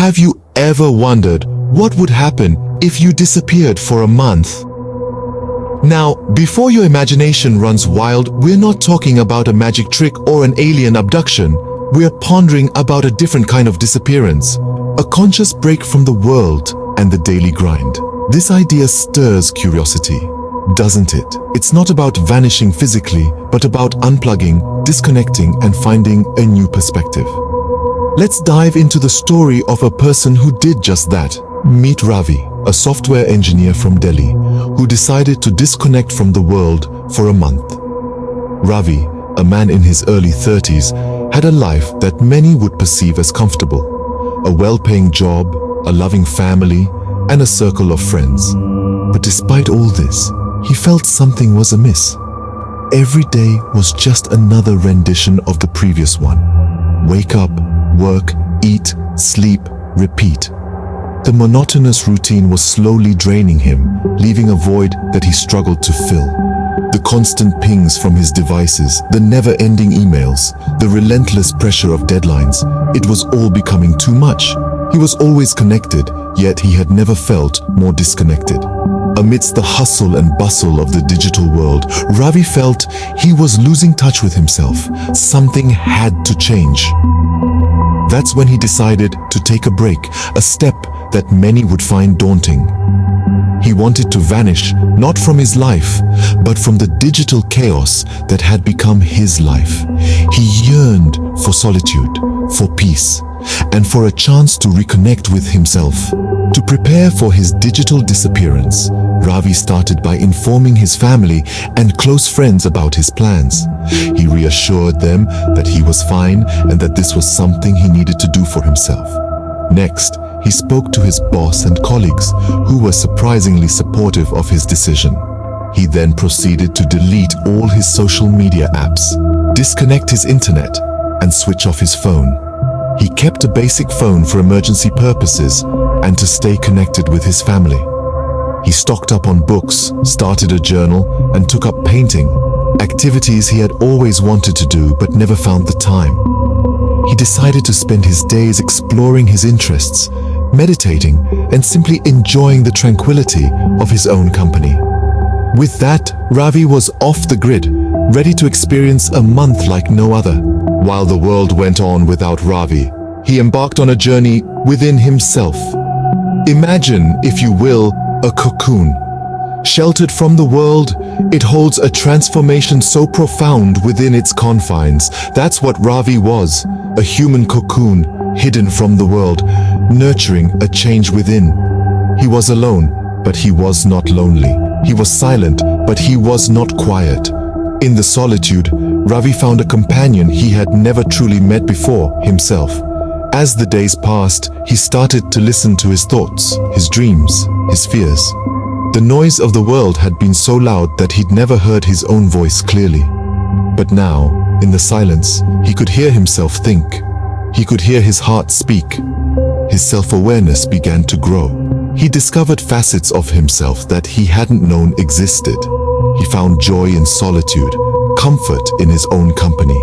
Have you ever wondered what would happen if you disappeared for a month? Now, before your imagination runs wild, we're not talking about a magic trick or an alien abduction. We're pondering about a different kind of disappearance, a conscious break from the world and the daily grind. This idea stirs curiosity, doesn't it? It's not about vanishing physically, but about unplugging, disconnecting, and finding a new perspective. Let's dive into the story of a person who did just that. Meet Ravi, a software engineer from Delhi, who decided to disconnect from the world for a month. Ravi, a man in his early 30s, had a life that many would perceive as comfortable. A well-paying job, a loving family, and a circle of friends. But despite all this, he felt something was amiss. Every day was just another rendition of the previous one. Wake up, work, eat, sleep, repeat. The monotonous routine was slowly draining him, leaving a void that he struggled to fill. The constant pings from his devices, the never-ending emails, the relentless pressure of deadlines, it was all becoming too much. He was always connected, yet he had never felt more disconnected. Amidst the hustle and bustle of the digital world, Ravi felt he was losing touch with himself. Something had to change. That's when he decided to take a break, a step that many would find daunting. He wanted to vanish, not from his life, but from the digital chaos that had become his life. He yearned for solitude, for peace, and for a chance to reconnect with himself. To prepare for his digital disappearance, Ravi started by informing his family and close friends about his plans. He reassured them that he was fine and that this was something he needed to do for himself. Next, he spoke to his boss and colleagues, who were surprisingly supportive of his decision. He then proceeded to delete all his social media apps, disconnect his internet, and switch off his phone. He kept a basic phone for emergency purposes and to stay connected with his family. He stocked up on books, started a journal, and took up painting, activities he had always wanted to do but never found the time. He decided to spend his days exploring his interests, meditating, and simply enjoying the tranquility of his own company. With that, Ravi was off the grid, ready to experience a month like no other. While the world went on without Ravi, he embarked on a journey within himself. Imagine, if you will, a cocoon. Sheltered from the world, it holds a transformation so profound within its confines. That's what Ravi was, a human cocoon, hidden from the world, nurturing a change within. He was alone, but he was not lonely. He was silent, but he was not quiet. In the solitude, Ravi found a companion he had never truly met before, himself. As the days passed, he started to listen to his thoughts, his dreams, his fears. The noise of the world had been so loud that he'd never heard his own voice clearly. But now, in the silence, he could hear himself think. He could hear his heart speak. His self-awareness began to grow. He discovered facets of himself that he hadn't known existed. He found joy in solitude, comfort in his own company.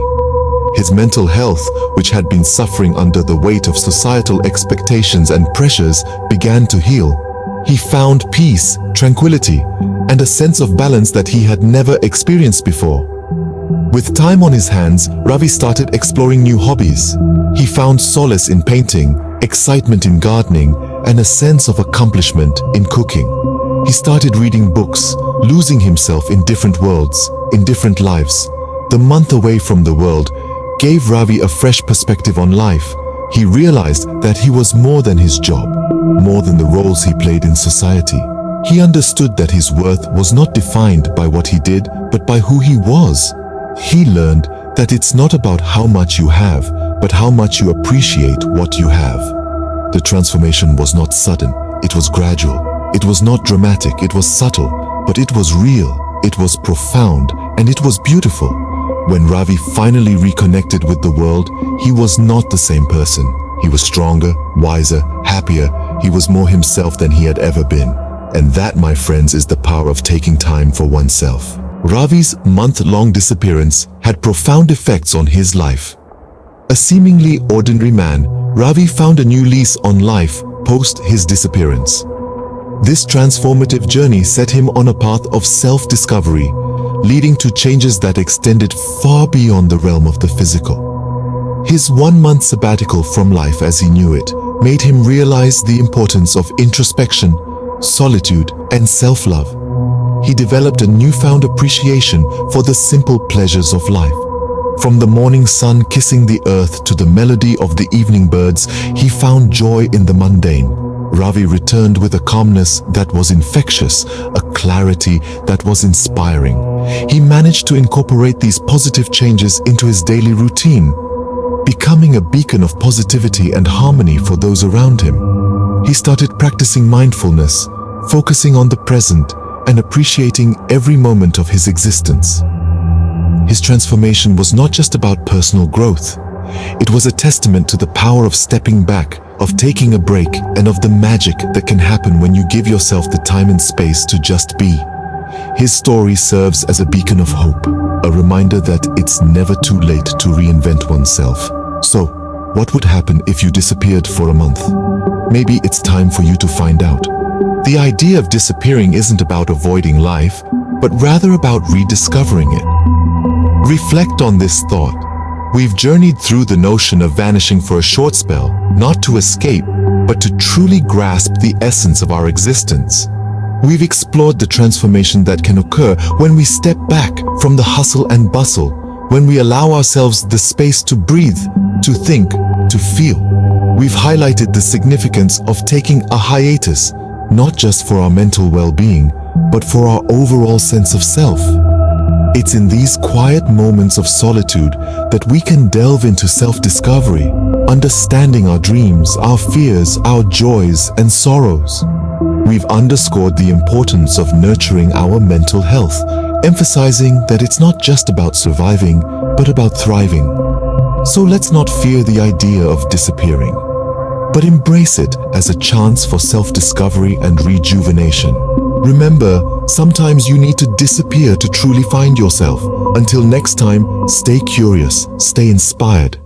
His mental health, which had been suffering under the weight of societal expectations and pressures, began to heal. He found peace, tranquility, and a sense of balance that he had never experienced before. With time on his hands, Ravi started exploring new hobbies. He found solace in painting, excitement in gardening, and a sense of accomplishment in cooking. He started reading books, losing himself in different worlds, in different lives. The month away from the world gave Ravi a fresh perspective on life. He realized that he was more than his job, more than the roles he played in society. He understood that his worth was not defined by what he did, but by who he was. He learned that it's not about how much you have, but how much you appreciate what you have. The transformation was not sudden, it was gradual. It was not dramatic, it was subtle, but it was real, it was profound, and it was beautiful. When Ravi finally reconnected with the world, he was not the same person. He was stronger, wiser, happier. He was more himself than he had ever been. And that, my friends, is the power of taking time for oneself. Ravi's month-long disappearance had profound effects on his life. A seemingly ordinary man, Ravi found a new lease on life post his disappearance. This transformative journey set him on a path of self-discovery, leading to changes that extended far beyond the realm of the physical. His 1-month sabbatical from life as he knew it made him realize the importance of introspection, solitude, and self-love. He developed a newfound appreciation for the simple pleasures of life. From the morning sun kissing the earth to the melody of the evening birds, he found joy in the mundane. Ravi returned with a calmness that was infectious, a clarity that was inspiring. He managed to incorporate these positive changes into his daily routine, becoming a beacon of positivity and harmony for those around him. He started practicing mindfulness, focusing on the present, and appreciating every moment of his existence. His transformation was not just about personal growth. It was a testament to the power of stepping back, of taking a break, and of the magic that can happen when you give yourself the time and space to just be. His story serves as a beacon of hope, a reminder that it's never too late to reinvent oneself. So, what would happen if you disappeared for a month? Maybe it's time for you to find out. The idea of disappearing isn't about avoiding life, but rather about rediscovering it. Reflect on this thought. We've journeyed through the notion of vanishing for a short spell, not to escape, but to truly grasp the essence of our existence. We've explored the transformation that can occur when we step back from the hustle and bustle, when we allow ourselves the space to breathe, to think, to feel. We've highlighted the significance of taking a hiatus, not just for our mental well-being, but for our overall sense of self. It's in these quiet moments of solitude that we can delve into self-discovery, understanding our dreams, our fears, our joys, and sorrows. We've underscored the importance of nurturing our mental health, emphasizing that it's not just about surviving, but about thriving. So let's not fear the idea of disappearing, but embrace it as a chance for self-discovery and rejuvenation. Remember, sometimes you need to disappear to truly find yourself. Until next time, stay curious, stay inspired,